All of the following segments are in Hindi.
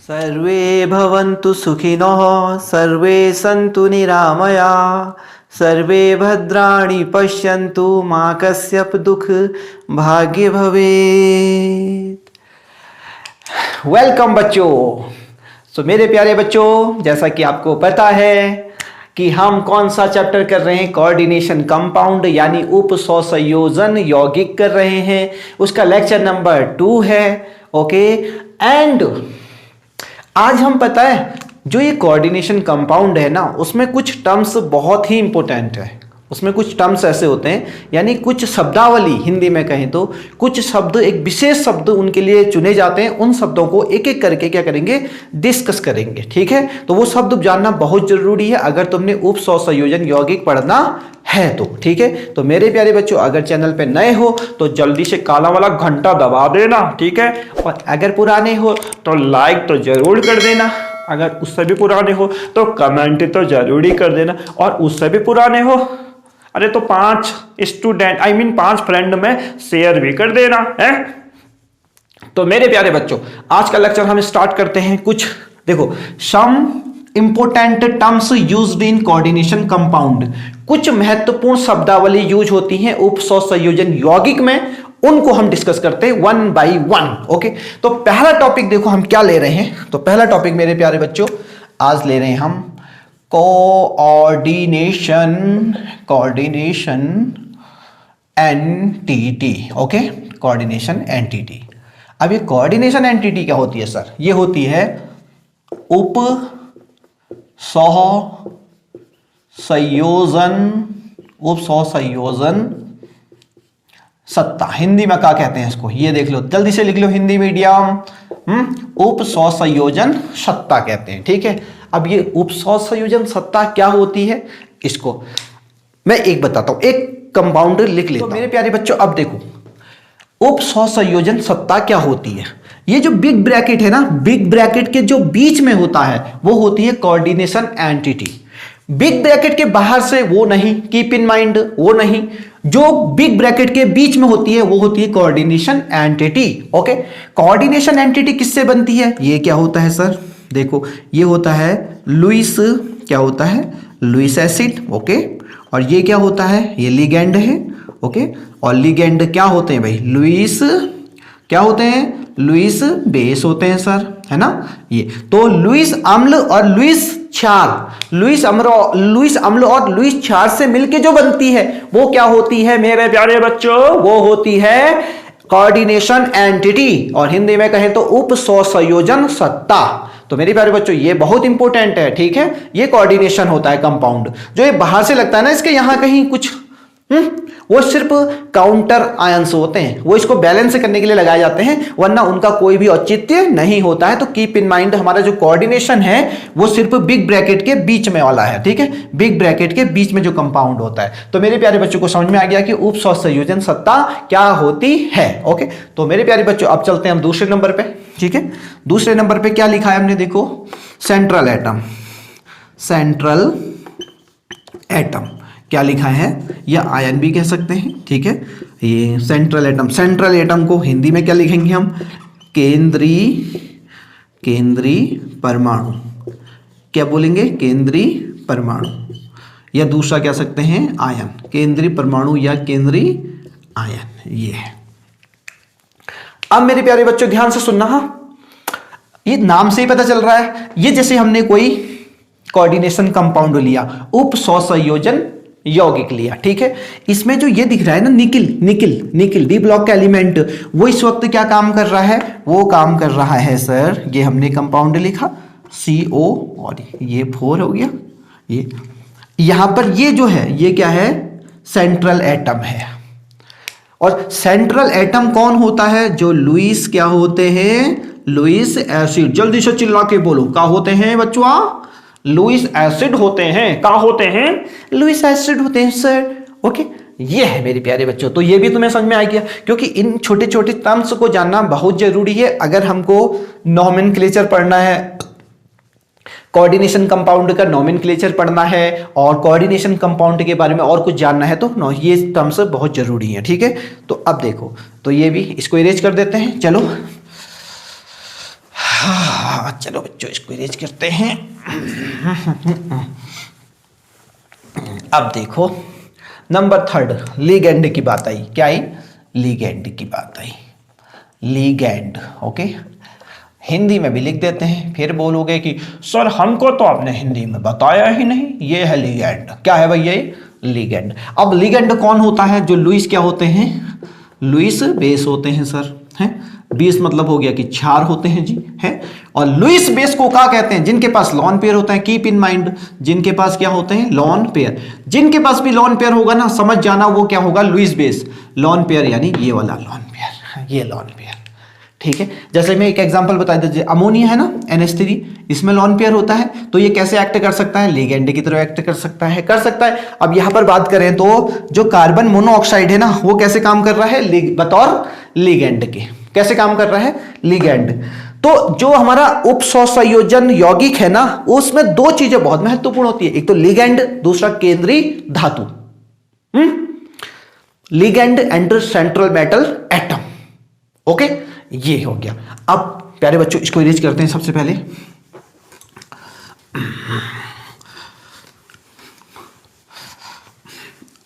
सर्वे भवन्तु सुखिनः सर्वे सन्तु निरामया सर्वे भद्राणि पश्यन्तु मा कस्यप दुख भाग्य भवेत्। वेलकम बच्चों। मेरे प्यारे बच्चों, जैसा कि आपको पता है कि हम कौन सा चैप्टर कर रहे हैं, कोऑर्डिनेशन कंपाउंड यानी उप सहसंयोजन यौगिक कर रहे हैं। उसका लेक्चर नंबर 2 है। ओके, एंड आज हम पता है जो ये कोऑर्डिनेशन कंपाउंड है ना, उसमें कुछ टर्म्स बहुत ही इंपॉर्टेंट है। उसमें कुछ टर्म्स ऐसे होते हैं, यानी कुछ शब्दावली, हिंदी में कहें तो कुछ शब्द, एक विशेष शब्द उनके लिए चुने जाते हैं। उन शब्दों को एक एक करके क्या करेंगे, डिस्कस करेंगे। ठीक है, तो वो शब्द जानना बहुत जरूरी है अगर तुमने उप सहसंयोजन यौगिक पढ़ना है तो। ठीक है, तो मेरे प्यारे बच्चों, अगर चैनल पे नए हो तो जल्दी से काला वाला घंटा दबा देना। ठीक है, और अगर पुराने हो तो लाइक तो जरूर कर देना। अगर उससे भी पुराने हो तो कमेंट तो जरूरी कर देना। और उससे भी पुराने हो, अरे तो 5 स्टूडेंट 5 फ्रेंड में शेयर भी कर देना है। तो मेरे प्यारे बच्चों, आज का लेक्चर हम स्टार्ट करते हैं। कुछ देखो, some important terms used in coordination compound. कुछ महत्वपूर्ण शब्दावली यूज होती हैं उप सहसंयोजन यौगिक में, उनको हम डिस्कस करते हैं वन बाय वन। ओके, तो पहला टॉपिक देखो हम क्या ले रहे हैं। तो पहला टॉपिक मेरे प्यारे बच्चों आज ले रहे हैं हम coordination entity. Okay, coordination entity. अब ये कोऑर्डिनेशन एंटिटी क्या होती है सर? ये होती है उप सहसंयोजन सत्ता। हिंदी में क्या कहते हैं इसको, ये देख लो, जल्दी से लिख लो हिंदी मीडियम। उप सहसंयोजन सत्ता कहते हैं। ठीक है, अब ये उप सहसंयोजन सत्ता क्या होती है, इसको मैं एक बताता हूं, एक कंपाउंडर लिख लेता हूं। तो मेरे प्यारे बच्चों, अब देखो उप सहसंयोजन सत्ता क्या होती है। ये जो बिग ब्रैकेट है ना, बिग ब्रैकेट के जो बीच में होता है वो होती है कोऑर्डिनेशन एंटिटी। बिग ब्रैकेट के बाहर से वो नहीं, कीप इन माइंड, वो नहीं, जो बिग ब्रैकेट के बीच में होती है वो होती है coordination entity. Okay, coordination entity किससे बनती है? ये क्या होता है सर? देखो, ये होता है लुईस, क्या होता है, लुईस एसिड। ओके, और ये क्या होता है, ये लिगेंड है। ओके, और लिगेंड क्या होते हैं भाई, लुईस क्या होते हैं, लुईस बेस होते हैं सर, है ना। ये तो लुईस अम्ल और लुईस क्षार, लुईस अम्ल और लुईस क्षार से मिलके जो बनती है वो क्या होती है मेरे प्यारे बच्चों, वो होती है कोऑर्डिनेशन एंटिटी, और हिंदी में कहें तो उप सहसंयोजन सत्ता। तो मेरे प्यारे बच्चों ये बहुत इंपॉर्टेंट है। ठीक है, ये कोऑर्डिनेशन होता है कंपाउंड। जो ये बाहर से लगता है ना, इसके यहां कहीं कुछ वो सिर्फ काउंटर आयंस होते हैं, वो इसको बैलेंस करने के लिए लगाए जाते हैं, वरना उनका कोई भी औचित्य नहीं होता है। तो कीप इन माइंड, हमारा जो कोऑर्डिनेशन है वो सिर्फ बिग ब्रैकेट के बीच में वाला है। ठीक है, बिग ब्रैकेट के बीच में जो कंपाउंड होता है। तो मेरे प्यारे बच्चों को समझ में आ गया कि उप सहसंयोजन सत्ता क्या होती है। ओके, तो मेरे प्यारे बच्चों अब चलते हैं हम दूसरे नंबर पे। ठीक है, दूसरे नंबर पे क्या लिखा है हमने, देखो, सेंट्रल एटम। सेंट्रल एटम क्या लिखा है, या आयन भी कह सकते हैं। ठीक है, ये सेंट्रल एटम। सेंट्रल एटम को हिंदी में क्या लिखेंगे हम, केंद्रीय परमाणु। क्या बोलेंगे, केंद्रीय परमाणु, या दूसरा कह सकते हैं आयन, केंद्रीय परमाणु या केंद्रीय आयन। ये है। अब मेरे प्यारे बच्चों ध्यान से सुनना, हाँ, ये नाम से ही पता चल रहा है, ये जैसे हमने कोई कोऑर्डिनेशन कंपाउंड लिया, उप सहसंयोजन यौगिक लिया। ठीक है, इसमें जो ये दिख रहा है ना, निकिल डी ब्लॉक का एलिमेंट, वो इस वक्त क्या काम कर रहा है, वो काम कर रहा है सर, ये हमने कंपाउंड लिखा CO, और ये 4 हो गया। ये यहां पर ये जो है ये क्या है, सेंट्रल एटम है। और सेंट्रल एटम कौन होता है, जो लुईस क्या होते हैं, लुईस एसिड। जल्दी से चिल्ला के बोलो, क्या होते हैं बच्चों, लुईस एसिड होते हैं। क्या होते हैं, लुईस एसिड होते हैं सर। ओके, ये है मेरे प्यारे बच्चों। तो ये भी तुम्हें समझ में आ गया, क्योंकि इन छोटे छोटे टर्म्स को जानना बहुत जरूरी है अगर हमको नोमेनक्लेचर पढ़ना है, कोऑर्डिनेशन कंपाउंड का नोमेनक्लेचर पढ़ना है, और कोऑर्डिनेशन कंपाउंड के बारे में और कुछ जानना है, तो ये टर्म्स बहुत जरूरी है। ठीक है, तो अब देखो, तो ये भी इसको इरेज कर देते हैं। चलो, चलो बच्चों इसको इरेज करते हैं। अब देखो नंबर 3 लिगेंड की बात आई। क्या आई? लिगेंड की बात आई। लिगेंड, ओके, हिंदी में भी लिख देते हैं। फिर बोलोगे कि सर हमको तो आपने हिंदी में बताया ही नहीं। ये है लिगेंड। क्या है भैया? लिगेंड। अब लिगेंड कौन होता है? जो लुईस क्या होते हैं? लुईस बेस होते हैं सर, हैं? बेस मतलब हो गया कि क्षार होते हैं जी, हैं? और लुईस बेस को क्या कहते हैं? जिनके पास लॉन पेयर होता है। कीप इन माइंड, जिनके पास क्या होते हैं? Lone pair. जिनके पास भी लॉन पेयर होगा ना, समझ जाना वो क्या होगा? Lewis base. लॉन पेयर यानी ये वाला लॉन पेयर, ये लॉन पेयर, ठीक है। जैसे मैं एक एग्जांपल बता दीजिए, अमोनिया है ना, NH3, इसमें लॉन पेयर होता है, तो ये कैसे एक्ट कर सकता है? लिगेंड की तरह एक्ट कर सकता है, कर सकता है। अब यहां पर बात करें तो जो कार्बन मोनोऑक्साइड है ना, वो कैसे काम कर रहा है? बतौर लिगेंड के। कैसे काम कर रहा है? लिगेंड। तो जो हमारा उपसंयोजन यौगिक है ना, उसमें 2 चीजें बहुत महत्वपूर्ण होती है। एक तो लिगेंड, दूसरा केंद्रीय धातु। Ligand and central metal atom, okay, ये हो गया। अब प्यारे बच्चों इसको इरेज करते हैं सबसे पहले।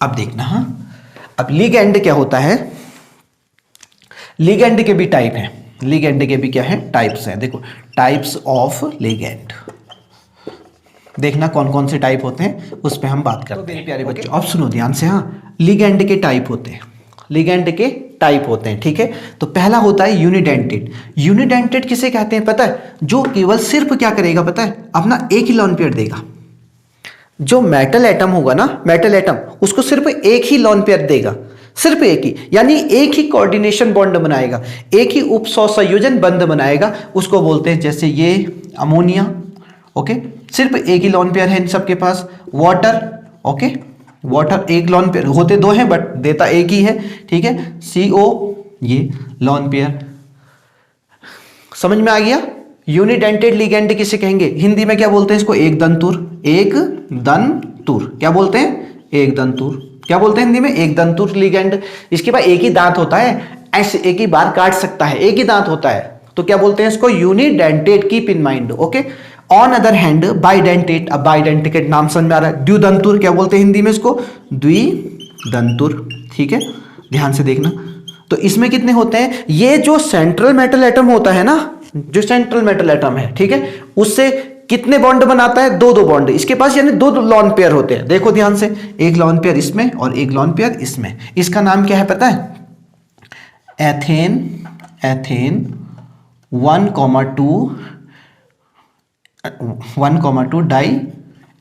अब देखना, हाँ, अब लिगेंड क्या होता है? लिगेंड के भी टाइप हैं। लिगेंड के भी क्या है? टाइप्स हैं। देखो, टाइप्स ऑफ लिगेंड, देखना कौन कौन से टाइप होते हैं, उस पर हम बात करते हैं प्यारे बच्चों। अब सुनो ध्यान से, हाँ, लिगेंड के टाइप होते हैं। लिगेंड के टाइप होते हैं, ठीक है। तो पहला होता है यूनिडेंटेड। यूनिडेंटेड किसे कहते हैं पता है? जो केवल सिर्फ क्या करेगा पता है? अपना एक ही लॉन पेयर देगा। जो मेटल एटम होगा ना, मेटल एटम, उसको सिर्फ एक ही लॉन पेयर देगा, सिर्फ एक ही, यानी एक ही कोऑर्डिनेशन बॉन्ड बनाएगा, एक ही उपसंयोजन बंध बनाएगा। उसको बोलते हैं, जैसे ये अमोनिया, ओके, सिर्फ एक ही लॉन पेयर है इन सबके पास। वाटर, ओके, वाटर एक लॉन पेयर, होते 2 हैं बट देता एक ही है, ठीक है। CO, ये लॉन पेयर। समझ में आ गया? यूनिडेंटेड लिगेंड किसे कहेंगे? हिंदी में क्या बोलते हैं इसको? एक दंतुर। एक दंतुर क्या बोलते हैं? एक दंतुर। क्या बोलते हैं हिंदी में? एक दंतुर लिगेंड। इसके पास एक ही दांत होता है, ऐसे एक ही बार काट सकता है, एक ही दांत होता है, तो क्या बोलते हैं इसको? Unidentate. Keep in mind, okay. On other hand bidentate. अब बाइडेंटेट नाम समझ में आ रहा है। द्विदंतुर क्या बोलते हैं हिंदी में इसको? द्विदंतुर, ठीक है, ध्यान से देखना। तो इसमें कितने होते हैं? ये जो सेंट्रल मेटल एटम होता है ना, जो सेंट्रल मेटल एटम है, ठीक है, उससे कितने बॉन्ड बनाता है? 2-2 बॉन्ड इसके पास, यानी 2 लॉन पेयर होते हैं। देखो ध्यान से, एक लॉन पेयर इसमें और एक लॉन पेयर इसमें। इसका नाम क्या है पता है? Ethane, ethane 1,2 die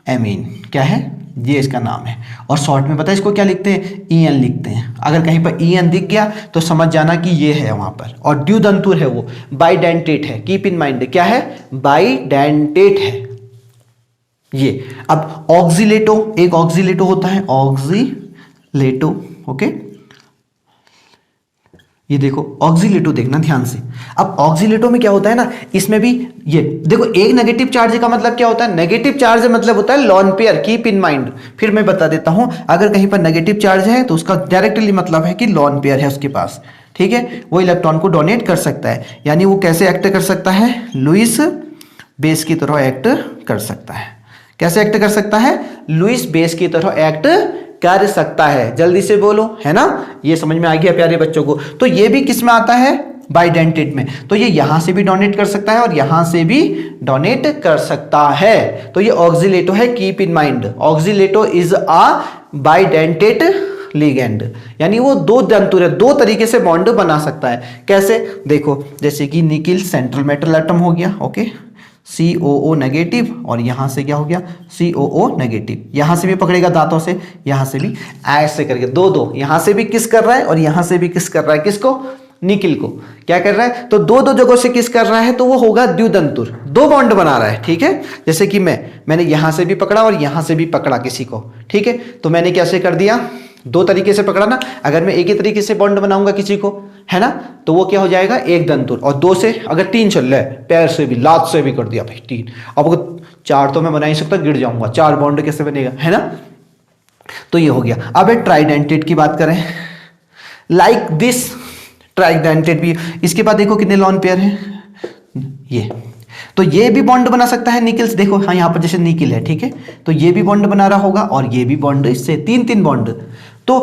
amine. क्या है? ये इसका नाम है। और शॉर्ट में पता है इसको क्या लिखते हैं? EN लिखते हैं। अगर कहीं पर EN दिख गया तो समझ जाना कि ये है वहां पर। और द्विदंतुर है वो, बाइडेंटेट है। कीप इन माइंड, क्या है? बाइडेंटेट है ये। अब ऑक्सीलेटो, एक ऑक्सीलेटो होता है, ऑक्सीलेटो, ओके, ये देखो ऑक्सीलेटो, देखना ध्यान से। अब ऑक्सीलेटो में क्या होता है ना, इसमें भी ये देखो, एक नेगेटिव चार्ज का मतलब क्या होता है? नेगेटिव चार्ज मतलब होता है lone pair. Keep in mind, फिर मैं बता देता हूं। अगर कहीं पर नेगेटिव चार्ज है तो उसका डायरेक्टली मतलब है कि लॉन पेयर है उसके पास, ठीक है। वो इलेक्ट्रॉन को डोनेट कर सकता है, यानी वो कैसे एक्ट कर सकता है? लुईस बेस की तरह एक्ट कर सकता है। कैसे एक्ट कर सकता है? लुईस बेस की तरह एक्ट कर सकता है। जल्दी से बोलो, है ना? ये समझ में आ गया प्यारे बच्चों को? तो ये भी किस में आता है? बाइडेंटेट में। तो ये यहां से भी डोनेट कर सकता है और यहां से भी डोनेट कर सकता है। तो ये ऑक्सीलेटो है। Keep in mind, oxalato is a bidentate ligand, यानी वो 2 दंतुर है, 2 तरीके से बॉन्ड बना सकता है। कैसे? देखो, जैसे कि निकिल सेंट्रल मेटल एटम हो गया, ओके, COO नेगेटिव, और यहां से क्या हो गया? COO negative. यहां से भी पकड़ेगा दांतों से, यहां से भी, ऐसे करके 2-2, यहां से भी किस कर रहा है और यहां से भी किस कर रहा है? किसको? निकिल को। क्या कर रहा है? तो 2-2 जगहों से किस कर रहा है? तो वो होगा द्विदंतुर, 2 बॉन्ड बना रहा है, ठीक है। जैसे कि मैंने यहां से भी पकड़ा और यहां से भी पकड़ा किसी को, ठीक है। तो मैंने कैसे कर दिया? 2 तरीके से पकड़ा ना। अगर मैं एक ही तरीके से बॉन्ड बनाऊंगा किसी को, है ना, तो वो क्या हो जाएगा? एक दंतुर। और 2 से अगर 3 चल रहा है, पैर से भी, लात से भी कर दिया भाई 3। अब अगर 4 तो मैं बना ही सकता, गिर जाऊंगा। 4 बॉन्ड कैसे बनेगा, है ना? तो ये हो गया। अब एक ट्राइडेंटेट की बात करें, लाइक दिस ट्राइडेंटेट भी। इसके बाद देखो कितने लॉन पेयर हैं, ये तो ये भी बॉन्ड बना सकता है निकल से, देखो हाँ यहाँ पर जैसे निकल है, ठीक है, तो ये भी बॉन्ड बना रहा होगा और ये भी बॉन्ड, इससे तीन बॉन्ड। तो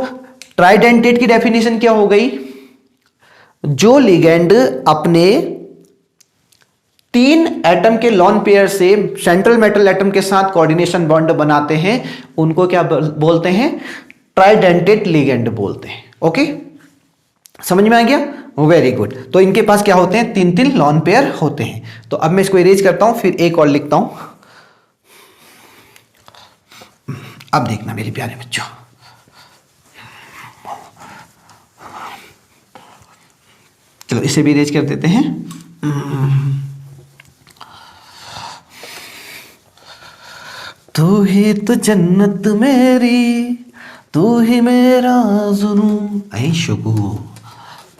ट्राइडेंटेट की डेफिनेशन क्या हो गई, जो लिगेंड अपने 3 एटम के लॉन पेयर से सेंट्रल मेटल एटम के साथ कोऑर्डिनेशन बॉन्ड बनाते हैं उनको क्या बोलते हैं, ट्राइडेंटेट लिगेंड बोलते हैं। ओके, समझ में आ गया, वेरी गुड। तो इनके पास क्या होते हैं, 3 लॉन पेयर होते हैं। तो अब मैं इसको इरेज करता हूं, फिर एक और लिखता हूं। अब देखना मेरे प्यारे बच्चों, चलो इसे भी इरेज कर देते हैं। तू ही तो जन्नत मेरी, तू ही मेरा जुनून, ऐ शुगू,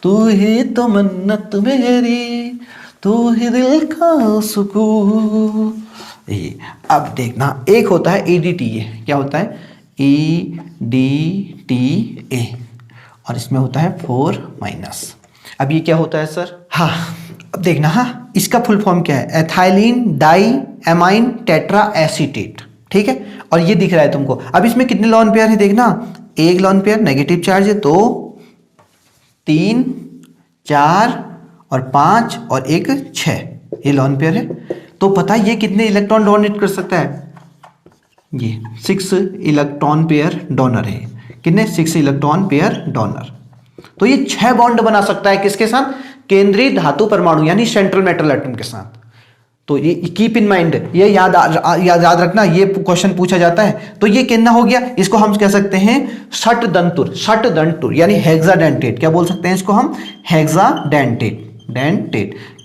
तू ही तो मन्नत मेरी, तू ही दिल का सुकून। अब देखना, एक होता है EDTA, क्या होता है EDTA, और इसमें होता है 4-। अब ये क्या होता है सर, हाँ अब देखना, हाँ इसका फुल फॉर्म क्या है, ethylene diamine tetraacetate, ठीक है। और ये दिख रहा है तुमको। अब इसमें कितने लॉन पेयर है देखना, एक लॉन पेयर नेगेटिव चार्ज है, 2 3 4 और 5 और एक 6, ये लॉन पेयर है। तो पता है ये कितने इलेक्ट्रॉन डोनेट कर सकता है, ये 6 इलेक्ट्रॉन पेयर डोनर है। कितने, 6 इलेक्ट्रॉन पेयर डोनर। तो ये 6 बॉन्ड बना सकता है किसके साथ, केंद्रीय धातु परमाणु यानी सेंट्रल मेटल एटम के साथ। तो ये कीप इन माइंड, ये याद रखना, ये क्वेश्चन पूछा जाता है। तो ये कितना हो गया, इसको हम कह सकते हैं षटदंतुर यानी हेक्साडेंटेट। क्या बोल सकते हैं इसको हम, हेक्साडेंटेट।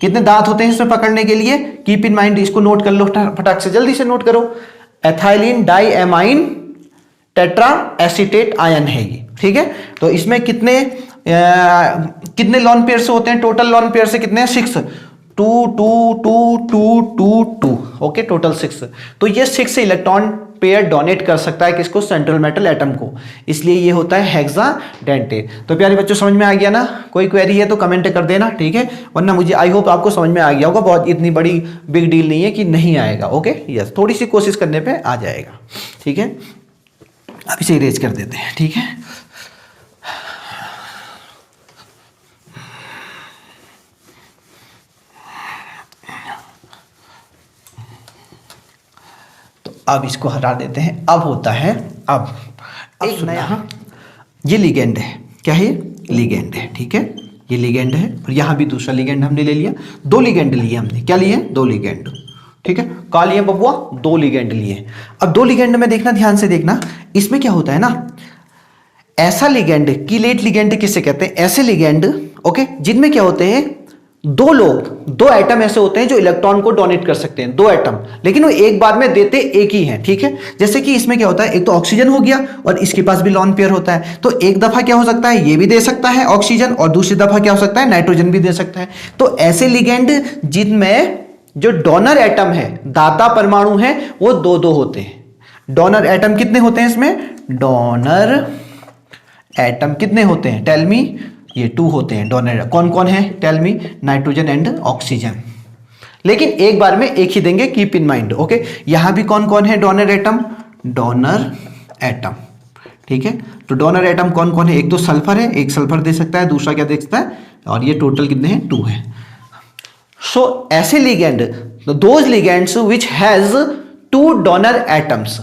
कितने दांत होते हैं इसमें पकड़ने के लिए, कीप इन माइंड, इसको नोट कर लो फटाक से, जल्दी से नोट करो। Ethylene diamine tetraacetate ion है ये, ठीक है। तो इसमें कितने लॉन पेयर से होते हैं, टोटल लॉन पेयर से कितने हैं, 6, 2 2 2 2 2 2, ओके, टोटल 6। तो ये 6 इलेक्ट्रॉन पेयर डोनेट कर सकता है किसको, सेंट्रल मेटल एटम को, इसलिए ये होता है हेक्साडेंटेट। तो प्यारे बच्चों समझ में आ गया ना, कोई क्वेरी है तो कमेंट कर देना, ठीक है, वरना मुझे आई होप आपको समझ में आ गया होगा, बहुत इतनी बड़ी बिग डील नहीं है कि नहीं आएगा। ओके यस, थोड़ी सी कोशिश करने पे आ जाएगा, ठीक है। अब इसे इरेज कर देते हैं, ठीक है। अब इसको हटा देते हैं। अब होता है, अब एक नया, ये लिगेंड है, क्या है, लिगेंड है, ठीक है, ये लिगेंड है। और यहां भी दूसरा लिगेंड हमने ले लिया, 2 लिगेंड लिए हमने, क्या लिए, 2 लिगेंड, ठीक है। का लिए बबुआ, 2 लिगेंड लिए। अब 2 लिगेंड में देखना, ध्यान से देखना, इसमें क्या होता है ना, ऐसा लिगेंड, कीलेट लिगेंड किसे कहते हैं, ऐसे लिगेंड, ओके, जिनमें क्या होते हैं, 2 एटम ऐसे होते हैं जो इलेक्ट्रॉन को डोनेट कर सकते हैं, 2 एटम, लेकिन वो एक बार में देते एक ही हैं, ठीक है। जैसे कि इसमें क्या होता है, एक तो ऑक्सीजन हो गया और इसके पास भी लॉन पेयर होता है। तो एक दफा क्या हो सकता है, ये भी दे सकता है ऑक्सीजन, और दूसरी दफा क्या हो सकता है, नाइट्रोजन भी दे सकता है। तो ऐसे लिगेंड जिनमें जो डोनर एटम है, दाता परमाणु है, वो 2 होते हैं। डोनर एटम कितने होते हैं इसमें, डोनर एटम कितने होते हैं, टेल मी, ये 2 होते हैं डोनर। कौन कौन है, tell me, nitrogen and oxygen, लेकिन एक बार में एक ही देंगे, कीप इन माइंड, ओके। यहां भी कौन कौन है डोनर एटम, ठीक है। तो डोनर एटम कौन कौन है, एक तो सल्फर है, एक सल्फर दे सकता है, दूसरा क्या दे सकता है, और ये टोटल कितने हैं, 2 है। सो ऐसे ligand, those ligands which has 2 donor atoms,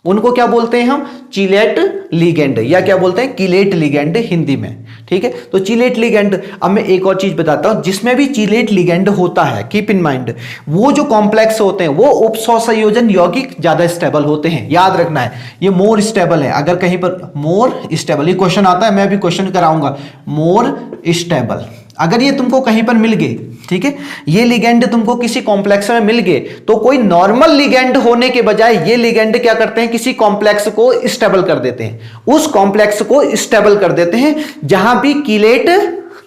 उनको क्या बोलते हैं हम, चिलेट लिगेंड, या क्या बोलते हैं, कीलेट लिगेंड हिंदी में, ठीक है। तो चिलेट लिगेंड, अब मैं एक और चीज बताता हूं, जिसमें भी चिलेट लिगेंड होता है, कीप इन माइंड, वो जो कॉम्प्लेक्स होते हैं वो उपसंयोजन यौगिक ज्यादा स्टेबल होते हैं, याद रखना है, ये मोर स्टेबल है। अगर कहीं पर मोर स्टेबल, ये क्वेश्चन आता है, मैं भी क्वेश्चन कराऊंगा, मोर स्टेबल, अगर ये तुमको कहीं पर मिल गए, ठीक है, ये लिगेंड तुमको किसी कॉम्प्लेक्स में मिल गए, तो कोई नॉर्मल लिगेंड होने के बजाय ये लिगेंड क्या करते हैं, किसी कॉम्प्लेक्स को स्टेबल कर देते हैं, उस कॉम्प्लेक्स को स्टेबल कर देते हैं जहां भी कीलेट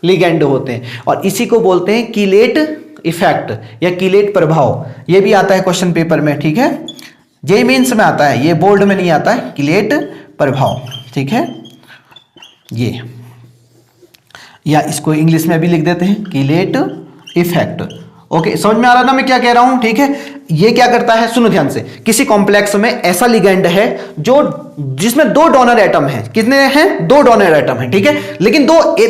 लिगेंड होते हैं, और इसी को बोलते हैं कीलेट इफेक्ट या कीलेट प्रभाव। ये भी आता है क्वेश्चन पेपर में, ठीक है, जेईई मेंस में आता है, ये बोर्ड में नहीं आता है, कीलेट प्रभाव, ठीक है। ये, या इसको इंग्लिश में भी लिख देते हैं कीलेट इफेक्ट, ओके, समझ में आ रहा ना मैं क्या कह रहा हूं? ठीक है, ये क्या करता है, सुनो ध्यान से, किसी कॉम्प्लेक्स में ऐसा लिगेंड है जो जिसमें दो डोनर एटम है, कितने हैं, दो डोनर एटम है, ठीक है, लेकिन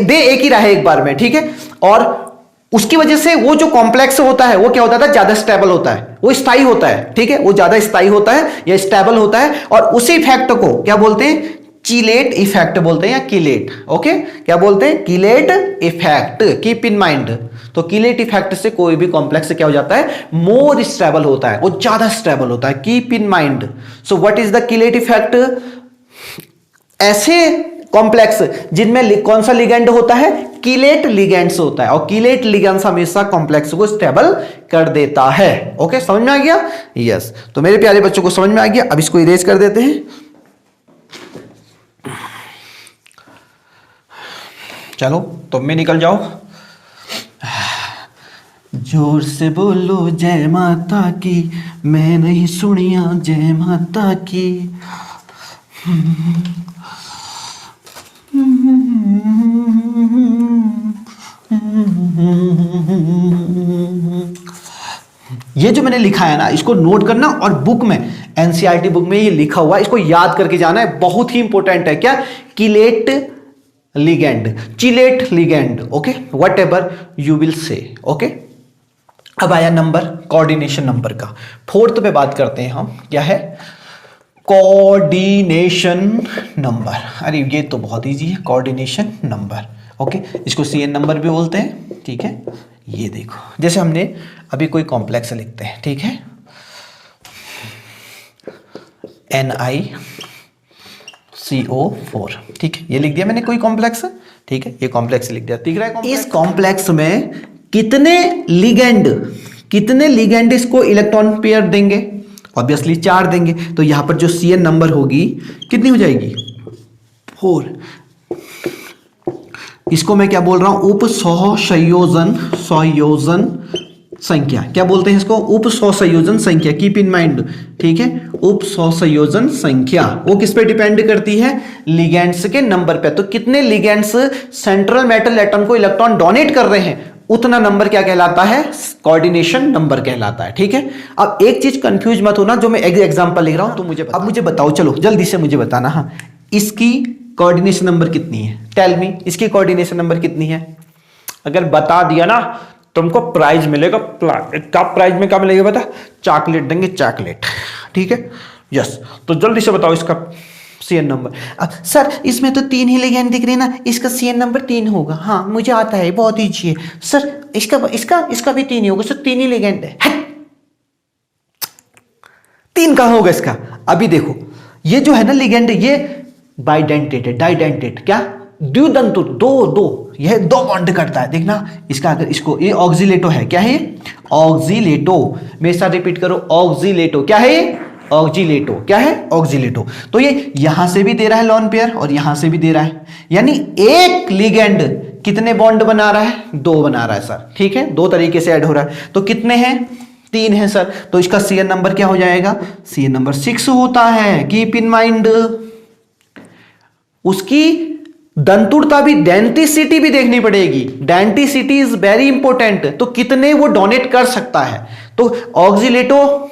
दे एक ही रहा है एक बार में, ठीक है, और उसकी वजह से वो जो कॉम्प्लेक्स होता है वो क्या होता है, ज्यादा स्टेबल होता है, वो स्थायी होता है, ठीक है, वो ज्यादा स्थायी होता है या स्टेबल होता है, और उसी इफेक्ट को क्या बोलते हैं, कीलेट इफेक्ट बोलते हैं या कीलेट, ओके, क्या बोलते हैं, chelate effect, keep in mind. तो कीलेट इफेक्ट से कोई भी कॉम्प्लेक्स क्या हो जाता है, मोर स्टेबल होता है, वो ज्यादा स्टेबल होता है, keep in mind. So what is the chelate effect, ऐसे कॉम्प्लेक्स जिनमें कौन सा लिगेंड होता है, कीलेट लिगेंड्स होता है, और कीलेट लिगेंड्स हमेशा कॉम्प्लेक्स को स्टेबल कर देता है। ओके, समझ में आ गया? यस, तो मेरे प्यारे बच्चों को समझ में आ गया। अब इसको इरेज कर देते हैं। चलो तुम में निकल जाओ, जोर से बोलो जय माता की, मैं नहीं सुनिया जय माता की। ये जो मैंने लिखा है ना, इसको नोट करना, और बुक में, एनसीईआरटी बुक में ये लिखा हुआ है, इसको याद करके जाना है, बहुत ही इंपॉर्टेंट है। क्या, chelate ligand, chelate ligand, okay, what ever you will say, okay. अब आया नंबर, कोऑर्डिनेशन नंबर का, फोर्थ पे बात करते हैं हम, क्या है, कोऑर्डिनेशन नंबर। अरे ये तो बहुत इजी है, कोऑर्डिनेशन नंबर, ओके, इसको सीएन नंबर भी बोलते हैं, ठीक है। ये देखो, जैसे हमने अभी कोई कॉम्प्लेक्स लिखते हैं, ठीक है, NiCO4, ठीक है, ये लिख दिया मैंने कोई कॉम्प्लेक्स, ठीक है, ये कॉम्प्लेक्स लिख दिया, दिख रहा है। इस कॉम्प्लेक्स में कितने लिगेंड इसको इलेक्ट्रॉन पेयर देंगे, ऑब्वियसली 4 देंगे, तो यहां पर जो सीएन नंबर होगी कितनी हो जाएगी, 4। इसको मैं क्या बोल रहा हूं, उप सहसंयोजन संख्या, क्या बोलते हैं इसको, उप सहसंयोजन संख्या, कीप इन माइंड, ठीक है, उप सहसंयोजन संख्या, वो किस पे डिपेंड करती है, लिगेंड्स के नंबर पे। तो कितने लिगेंड्स सेंट्रल मेटल एटम को इलेक्ट्रॉन डोनेट कर रहे हैं, उतना नंबर क्या कहलाता है, कोऑर्डिनेशन नंबर कहलाता है, ठीक है। अब एक चीज कंफ्यूज मत होना, जो मैं एग्जांपल लिख रहा हूं, तो मुझे बताओ, चलो जल्दी से मुझे बताना, हाँ, इसकी कोऑर्डिनेशन नंबर कितनी है, टेल मी, इसकी कोऑर्डिनेशन नंबर कितनी है। अगर बता दिया ना, तुमको प्राइज मिलेगा। क्या प्राइज में क्या मिलेगा बता, चॉकलेट देंगे, चॉकलेट, ठीक है, यस। तो जल्दी से बताओ इसका सीएन नंबर। सर इसमें तो 3 ही लिगेंड दिख रहे हैं ना, इसका सीएन नंबर 3 होगा। हाँ मुझे आता है, बहुत ईजी है सर, इसका भी 3 ही होगा सर, 3 ही लिगेंड है। 3 कहां होगा इसका, अभी देखो, ये जो है ना लिगेंड, ये बाइडेंटेट है, डाइडेंटेट, क्या, द्विदंतु, दो, यह 2 बॉन्ड करता है, देखना इसका, अगर इसको, ये ऑक्सीलेटो है, क्या है, ऑक्सीलेटो, मेरे साथ रिपीट करो, ऑक्सीलेटो, क्या है, ऑक्सीलेटो, क्या है, ऑक्सीलेटो। तो ये यहां से भी दे रहा है लोन पेयर, और यहां से भी दे रहा है, यानी एक लिगेंड कितने बॉन्ड बना रहा है, 2 बना रहा है सर, ठीक है, 2 तरीके से ऐड हो रहा है। तो कितने हैं, 3 है सर, तो इसका सीएन नंबर क्या हो जाएगा, सीएन नंबर 6 होता है, कीप इन माइंड। उसकी दंतुरता भी, डेंटिसिटी भी देखनी पड़ेगी, डेंटिसिटी इज वेरी इंपॉर्टेंट। तो कितने वो डोनेट कर सकता है, तो ऑक्सीलेटो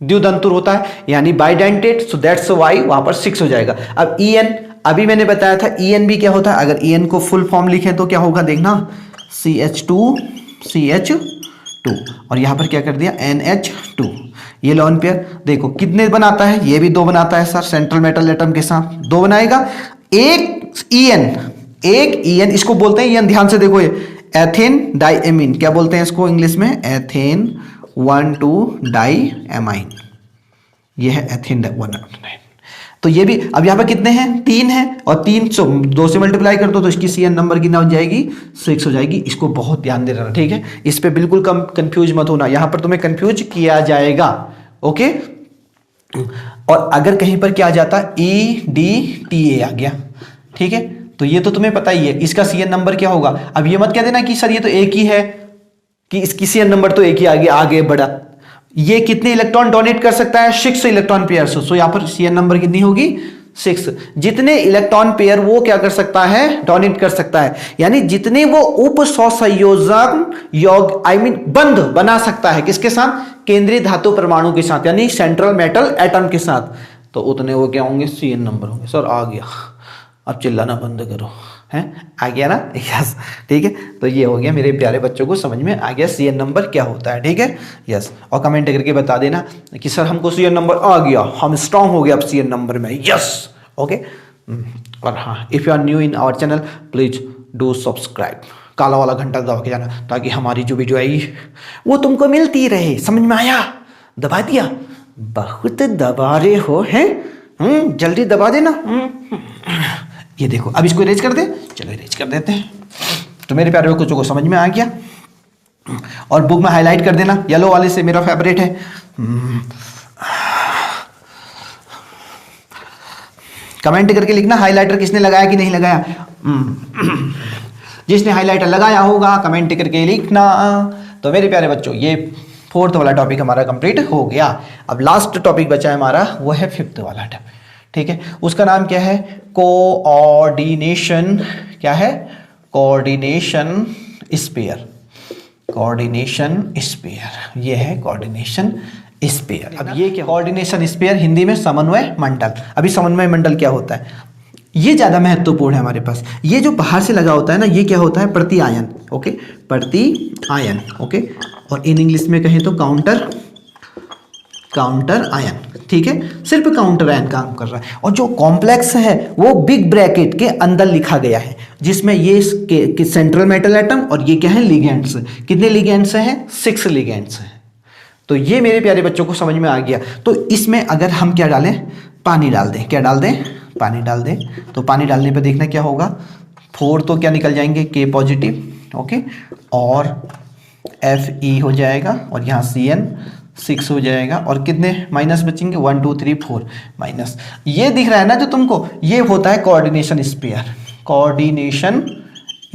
द्विदंतुर होता है, यानी बाइडेंटेट, सो दैट्स व्हाई वहां पर 6 हो जाएगा। अब EN, अभी मैंने बताया था EN भी क्या होता है, अगर EN को फुल फॉर्म लिखें तो क्या होगा, देखना, CH2 और यहां पर क्या कर दिया, NH2। ये लोन पेयर देखो कितने बनाता है, ये भी 2 बनाता है सर, सेंट्रल मेटल एटम के साथ 2 बनाएगा। एक EN, इसको बोलते हैं EN, ध्यान से देखो, ये एथेन डाइएमीन, क्या बोलते हैं इसको इंग्लिश में, एथेन 1,2 डाइएमाइन, ये है एथेन 1,9। तो ये भी, अब यहां पर कितने हैं, 3 हैं, और 3 2 से मल्टीप्लाई कर दो तो इसकी सीएन नंबर कितना हो जाएगी, 6 हो जाएगी। इसको बहुत ध्यान दे रहा, ठीक है, इस पे बिल्कुल कंफ्यूज मत होना, यहां पर तुम्हें कंफ्यूज किया जाएगा, ओके। और अगर कहीं पर क्या आ जाता, EDTA आ गया, ठीक है, तो ये तो तुम्हें पता ही है, इसका सीएन नंबर क्या होगा। अब ये मत कह देना कि सर ये तो एक ही है, कि इसकी सीएन नंबर तो एक ही आगे बढ़ा। ये कितने इलेक्ट्रॉन डोनेट कर सकता है, 6 इलेक्ट्रॉन पेयर। सो यहां पर सीएन नंबर कितनी होगी, 6। जितने इलेक्ट्रॉन पेयर वो क्या कर सकता है, डोनेट कर सकता है, यानी जितने वो उप सहसंयोजन बंध बना सकता है किसके साथ, केंद्रीय धातु परमाणु के साथ, यानी सेंट्रल मेटल एटम के साथ, तो उतने वो क्या होंगे, CN नंबर होंगे। सर आ गया, अब चिल्लाना बंद करो, हैं आ गया ना, यस ठीक है। तो ये हो गया मेरे प्यारे बच्चों को समझ में आ गया CN नंबर क्या होता है, ठीक है यस। और कमेंट करके बता देना कि सर हमको CN नंबर आ गया, हम स्ट्रांग हो गए अब CN नंबर में, यस ओके। और हाँ, if you are new in our channel please do subscribe, काला वाला घंटा दबा के जाना, ताकि हमारी जो वीडियो आएगी वो तुमको मिलती रहे। समझ में आया, दबा दिया, बहुत दबा रहे हो हैं, जल्दी दबा देना। ये देखो, अब इसको इरेज कर दे, चलो इरेज कर देते हैं। तो मेरे प्यारे बच्चों को समझ में आ गया, और बुक में हाईलाइट कर देना, येलो वाले से मेरा फेवरेट है। कमेंट करके लिखना हाइलाइटर किसने लगाया कि नहीं लगाया। जिसने हाइलाइटर लगाया होगा कमेंट करके लिखना। तो मेरे प्यारे बच्चों, ये 4th वाला टॉपिक हमारा कंप्लीट हो गया। अब लास्ट टॉपिक बचा है हमारा, वो है 5th वाला टॉपिक, ठीक है। उसका नाम क्या है, कोऑर्डिनेशन, क्या है, कोऑर्डिनेशन स्फीयर, कोऑर्डिनेशन स्फीयर, ये है कोऑर्डिनेशन स्फीयर। अब ये क्या, कोऑर्डिनेशन स्फीयर हिंदी में समन्वय मंडल। अभी समन्वय मंडल क्या होता है, ये ज्यादा महत्वपूर्ण है हमारे पास। ये जो बाहर से लगा होता है ना, ये क्या होता है, प्रति आयन, ओके, प्रति आयन, ओके। और इन इंग्लिश में कहें तो काउंटर आयन, ठीक है, सिर्फ काउंटर आयन काम कर रहा है। और जो कॉम्प्लेक्स है वो बिग ब्रैकेट के अंदर लिखा गया है, जिसमें ये सेंट्रल मेटल एटम और ये क्या है, लिगेंड्स। कितने लिगेंड्स हैं, 6 लिगेंड्स हैं। तो ये मेरे प्यारे बच्चों को समझ में आ गया। तो इसमें अगर हम क्या डालें, पानी डाल दें, क्या डाल दें, पानी डाल दें, तो पानी डालने पे देखना क्या होगा, 4 तो क्या निकल जाएंगे, K पॉजिटिव, ओके, और Fe हो जाएगा, और यहाँ CN 6 हो जाएगा, और कितने माइनस बचेंगे, 1 2 3 4 माइनस। ये दिख रहा है ना जो तुमको, ये होता है कोऑर्डिनेशन स्फीयर, कोऑर्डिनेशन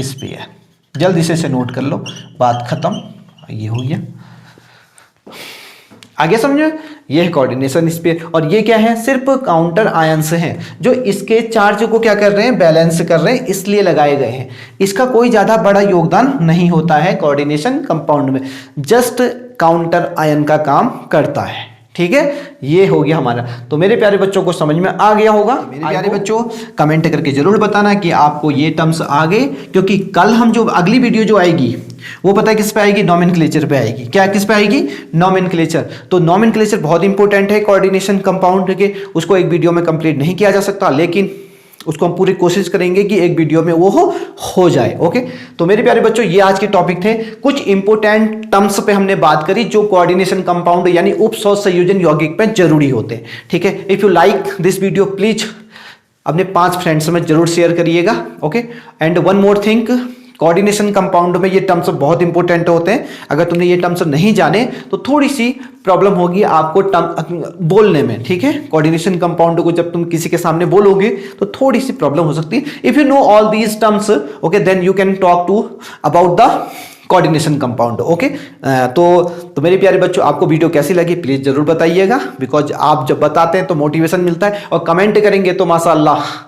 स्फीयर। जल्दी से नोट कर लो, बात खत्म, ये हो गया, आगे समझो। ये है कोऑर्डिनेशन स्फीयर, और ये क्या है, सिर्फ काउंटर आयंस हैं जो इसके चार्ज को क्या कर रहे हैं, बैलेंस कर रहे हैं, इसलिए लगाए गए हैं। इसका कोई ज्यादा बड़ा योगदान नहीं होता है कोऑर्डिनेशन कंपाउंड में, जस्ट काउंटर आयन का काम करता है, ठीक है। ये हो गया हमारा। तो मेरे प्यारे बच्चों को समझ में आ गया होगा। मेरे प्यारे बच्चों कमेंट करके जरूर बताना कि आपको ये टर्म्स आ गए, क्योंकि कल हम जो अगली वीडियो जो आएगी वो पता है किस पे आएगी, नोमेनक्लेचर पे आएगी। क्या किस पे आएगी, नोमेनक्लेचर। तो नोमेनक्लेचर बहुत इंपॉर्टेंट है कोऑर्डिनेशन कंपाउंड के, उसको एक वीडियो में कंप्लीट नहीं किया जा सकता, लेकिन उसको हम पूरी कोशिश करेंगे कि एक वीडियो में वो हो जाए, ओके। तो मेरे प्यारे बच्चों, ये आज के टॉपिक थे। कुछ इंपोर्टेंट टर्म्स पे हमने बात करी जो कोऑर्डिनेशन कंपाउंड यानी उप सहसंयोजन यौगिक पे जरूरी होते हैं, ठीक है। If you like this video please अपने 5 फ्रेंड्स में जरूर शेयर करिएगा, okay. And one more thing, coordination compound में ये टर्म्स बहुत इंपॉर्टेंट होते हैं। अगर तुमने ये टर्म्स नहीं जाने तो थोड़ी सी प्रॉब्लम होगी आपको टर्म बोलने में, ठीक है। कोऑर्डिनेशन कंपाउंड को जब तुम किसी के सामने बोलोगे तो थोड़ी सी प्रॉब्लम हो सकती है। If you know all these terms, okay, then you can talk to about the coordination compound, okay. तो मेरे प्यारे बच्चों, आपको वीडियो कैसी लगी प्लीज जरूर बताइएगा, बिकॉज आप जब बताते हैं तो मोटिवेशन मिलता है, और कमेंट करेंगे तो माशाअल्लाह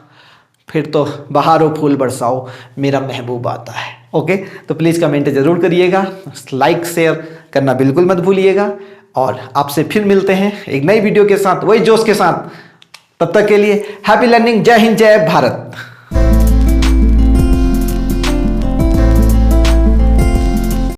फिर तो बहारो फूल बरसाओ मेरा महबूब आता है, ओके। तो प्लीज़ कमेंट जरूर करिएगा, लाइक शेयर करना बिल्कुल मत भूलिएगा, और आपसे फिर मिलते हैं एक नई वीडियो के साथ, वही जोश के साथ। तब तक के लिए हैप्पी लर्निंग, जय हिंद, जय भारत।